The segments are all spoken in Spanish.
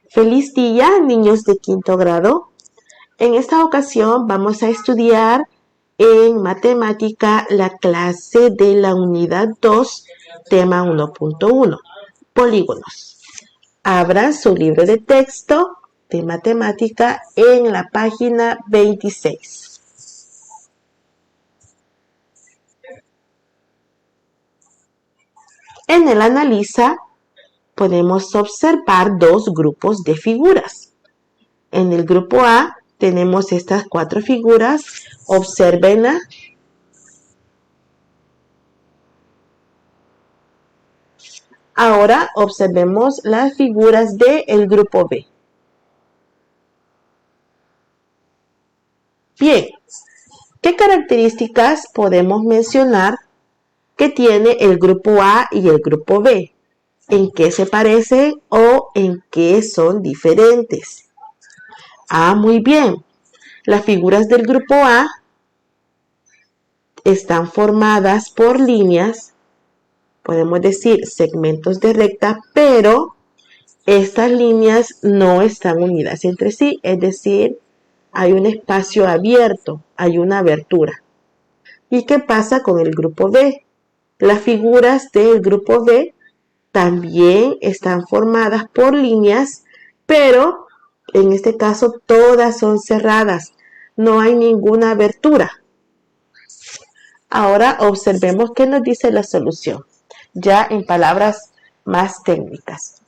Feliz día, niños de quinto grado. En esta ocasión vamos a estudiar en matemática la clase de la unidad 2, tema 1.1, polígonos. Abran su libro de texto de matemática en la página 26. En el analiza podemos observar dos grupos de figuras. En el grupo A tenemos estas cuatro figuras. Obsérvenla. Ahora observemos las figuras del grupo B. Bien, ¿qué características podemos mencionar que tiene el grupo A y el grupo B? ¿En qué se parecen o en qué son diferentes? Muy bien. Las figuras del grupo A están formadas por líneas, podemos decir segmentos de recta, pero estas líneas no están unidas entre sí, es decir, hay un espacio abierto, hay una abertura. ¿Y qué pasa con el grupo B? Las figuras del grupo B también están formadas por líneas, pero en este caso todas son cerradas, no hay ninguna abertura. Ahora observemos qué nos dice la solución, ya en palabras más técnicas.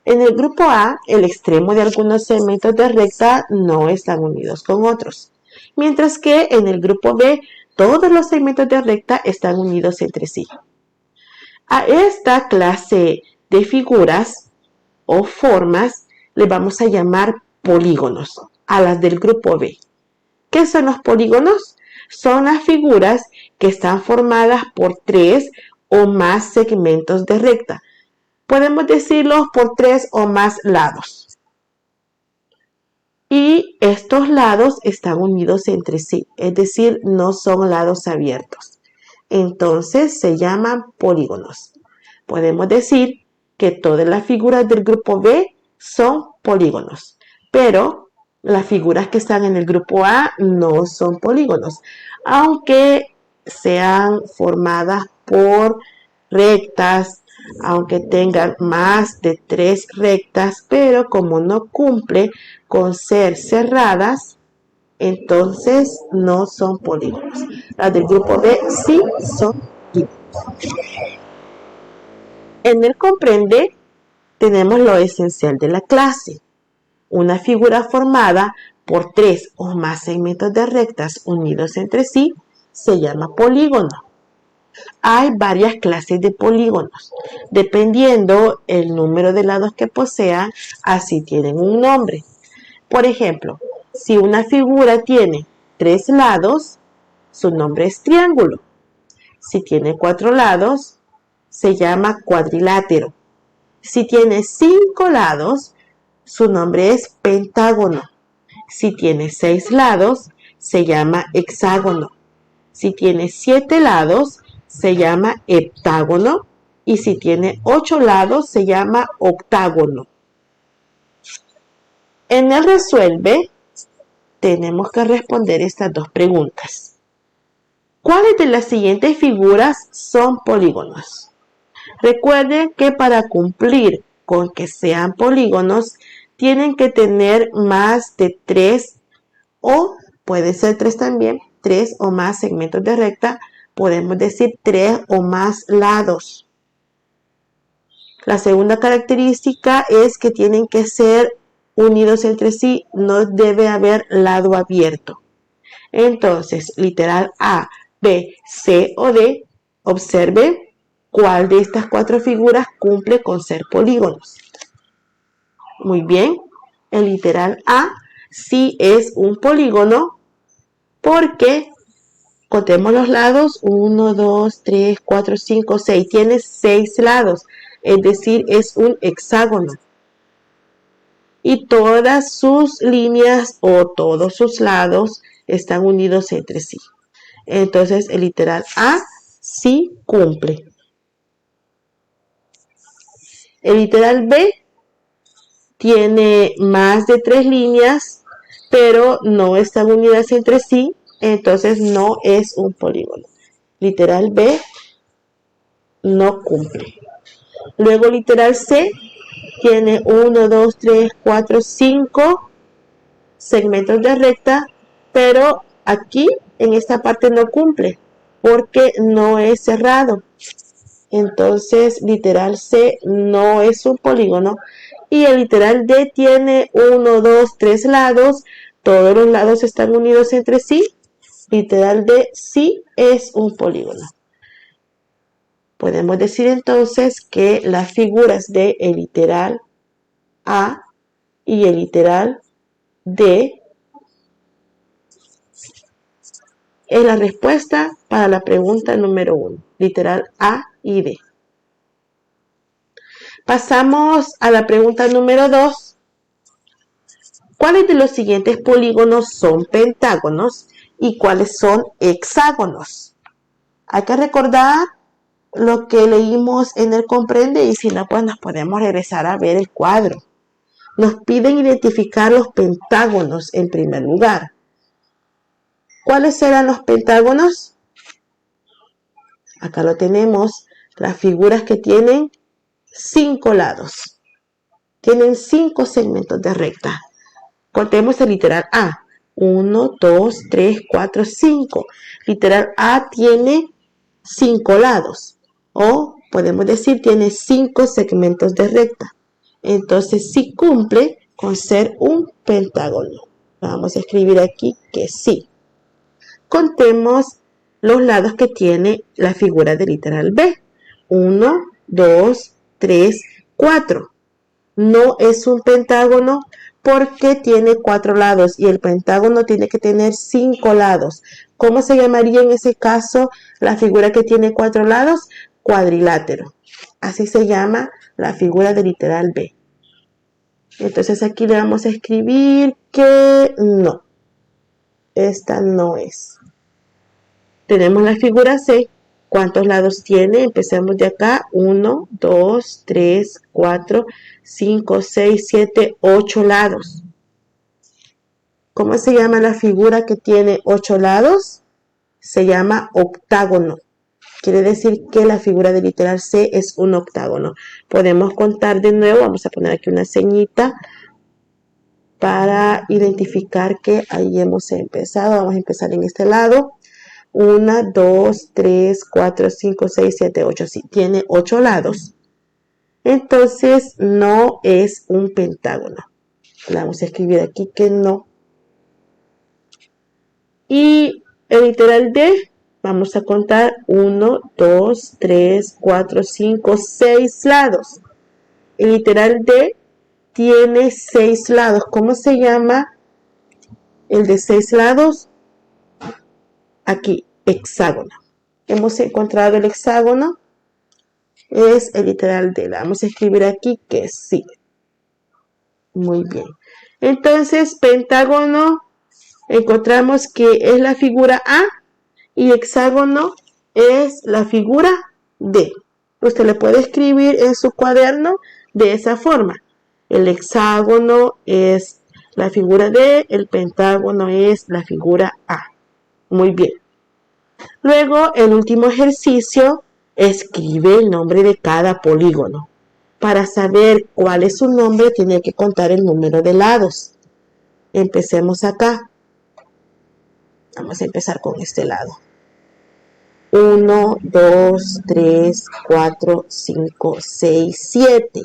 En el grupo A, el extremo de algunos segmentos de recta no están unidos con otros, mientras que en el grupo B, todos los segmentos de recta están unidos entre sí. A esta clase de figuras o formas le vamos a llamar polígonos, a las del grupo B. ¿Qué son los polígonos? Son las figuras que están formadas por 3 o más segmentos de recta. Podemos decirlos por 3 o más lados. Y estos lados están unidos entre sí, es decir, no son lados abiertos. Entonces se llaman polígonos. Podemos decir que todas las figuras del grupo B son polígonos, pero las figuras que están en el grupo A no son polígonos, aunque sean formadas por rectas, aunque tengan más de 3 rectas, pero como no cumple con ser cerradas, entonces no son polígonos. Las del grupo B sí son polígonos. En el comprende tenemos lo esencial de la clase. Una figura formada por 3 o más segmentos de rectas unidos entre sí se llama polígono. Hay varias clases de polígonos. Dependiendo el número de lados que posea, así tienen un nombre. Por ejemplo, si una figura tiene 3 lados, su nombre es triángulo. Si tiene 4 lados, se llama cuadrilátero. Si tiene 5 lados, su nombre es pentágono. Si tiene 6 lados, se llama hexágono. Si tiene 7 lados, se llama heptágono. Y si tiene 8 lados, se llama octágono. En el resuelve, tenemos que responder estas dos preguntas. ¿Cuáles de las siguientes figuras son polígonos? Recuerden que para cumplir con que sean polígonos, tienen que tener más de 3 o puede ser 3 también, 3 o más segmentos de recta, podemos decir 3 o más lados. La segunda característica es que tienen que ser unidos entre sí, no debe haber lado abierto. Entonces, literal A, B, C o D, observe cuál de estas 4 figuras cumple con ser polígonos. Muy bien, el literal A sí es un polígono porque contemos los lados, 1, 2, 3, 4, 5, 6, tiene 6 lados, es decir, es un hexágono. Y todas sus líneas o todos sus lados están unidos entre sí. Entonces, el literal A sí cumple. El literal B tiene más de 3 líneas, pero no están unidas entre sí, entonces no es un polígono. Literal B no cumple. Luego literal C tiene 1, 2, 3, 4, 5 segmentos de recta, pero aquí en esta parte no cumple porque no es cerrado. Entonces literal C no es un polígono. Y el literal D tiene 1, 2, 3 lados. Todos los lados están unidos entre sí. Literal D sí es un polígono. Podemos decir entonces que las figuras del literal A y el literal D es la respuesta para la pregunta número 1. Literal A y D. Pasamos a la pregunta número 2. ¿Cuáles de los siguientes polígonos son pentágonos y cuáles son hexágonos? Hay que recordar lo que leímos en el comprende y si no, pues nos podemos regresar a ver el cuadro. Nos piden identificar los pentágonos en primer lugar. ¿Cuáles serán los pentágonos? Acá lo tenemos, las figuras que tienen 5 lados. Tienen 5 segmentos de recta. Contemos el literal A. 1, 2, 3, 4, 5. Literal A tiene 5 lados. O podemos decir tiene 5 segmentos de recta. Entonces sí cumple con ser un pentágono. Vamos a escribir aquí que sí. Contemos los lados que tiene la figura del literal B. 1, 2, 3, 4. No es un pentágono porque tiene 4 lados y el pentágono tiene que tener 5 lados. ¿Cómo se llamaría en ese caso la figura que tiene 4 lados? Cuadrilátero. Así se llama la figura del literal B. Entonces aquí le vamos a escribir que no. Esta no es. Tenemos la figura C. ¿Cuántos lados tiene? Empecemos de acá. 1, 2, 3, 4, 5, 6, 7, 8 lados. ¿Cómo se llama la figura que tiene 8 lados? Se llama octágono. Quiere decir que la figura del literal C es un octágono. Podemos contar de nuevo. Vamos a poner aquí una ceñita para identificar que ahí hemos empezado. Vamos a empezar en este lado. 1, 2, 3, 4, 5, 6, 7, 8. Sí, tiene 8 lados. Entonces no es un pentágono. Le vamos a escribir aquí que no. Y el literal D, vamos a contar 1, 2, 3, 4, 5, 6 lados. El literal D tiene 6 lados. ¿Cómo se llama el de 6 lados? Aquí, hexágono. Hemos encontrado el hexágono. Es el literal D. Vamos a escribir aquí que sí. Muy bien. Entonces, pentágono, encontramos que es la figura A y hexágono es la figura D. Usted le puede escribir en su cuaderno de esa forma. El hexágono es la figura D, el pentágono es la figura A. Muy bien. Luego, el último ejercicio, escribe el nombre de cada polígono. Para saber cuál es su nombre, tiene que contar el número de lados. Empecemos acá. Vamos a empezar con este lado. 1, 2, 3, 4, 5, 6, 7.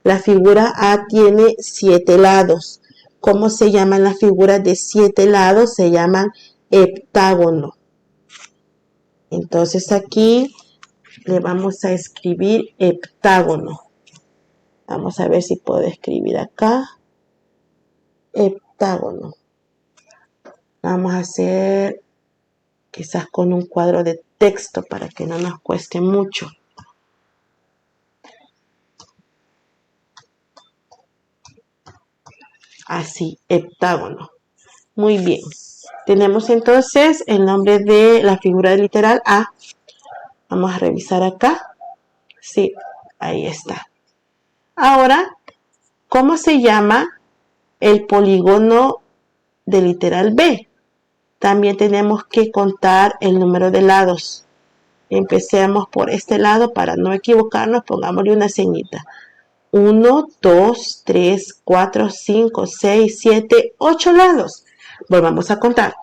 La figura A tiene 7 lados. ¿Cómo se llaman las figuras de 7 lados? Se llaman heptágono. Entonces aquí le vamos a escribir heptágono. Vamos a ver si puedo escribir acá. Heptágono. Vamos a hacer quizás con un cuadro de texto para que no nos cueste mucho. Así, heptágono. Muy bien. Tenemos entonces el nombre de la figura del literal A. Vamos a revisar acá. Sí, ahí está. Ahora ¿Cómo se llama el polígono de literal B? También tenemos que contar el número de lados. Empecemos por este lado para no equivocarnos, pongámosle una ceñita. 1, 2, 3, 4, 5, 6, 7, 8 lados. Volvamos a contar.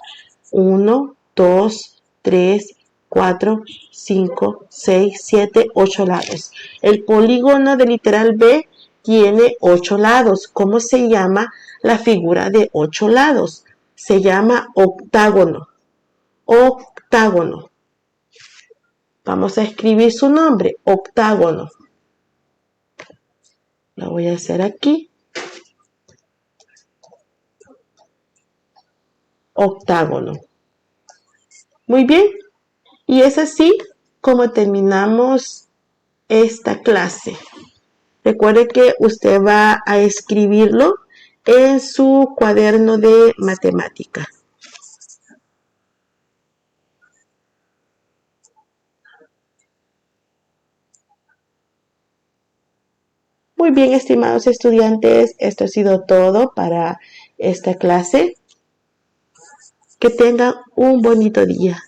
1, 2, 3, 4, 5, 6, 7, 8 lados. El polígono de literal B tiene 8 lados. ¿Cómo se llama la figura de 8 lados? Se llama octágono. Octágono. Vamos a escribir su nombre, octágono. Lo voy a hacer aquí. Octágono. Muy bien. Y es así como terminamos esta clase. Recuerde que usted va a escribirlo en su cuaderno de matemática. Muy bien, estimados estudiantes, esto ha sido todo para esta clase. Que tengan un bonito día.